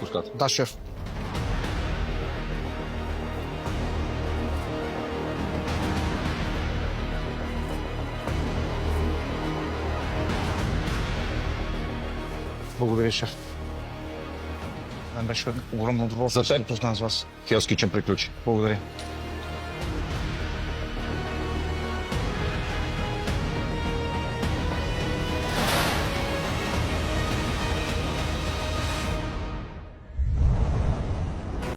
Пускат. Да, шеф. Благодаря, шеф. Мен беше огромно удоволствие да се запозная с вас. Hell's Kitchen приключи. Благодаря.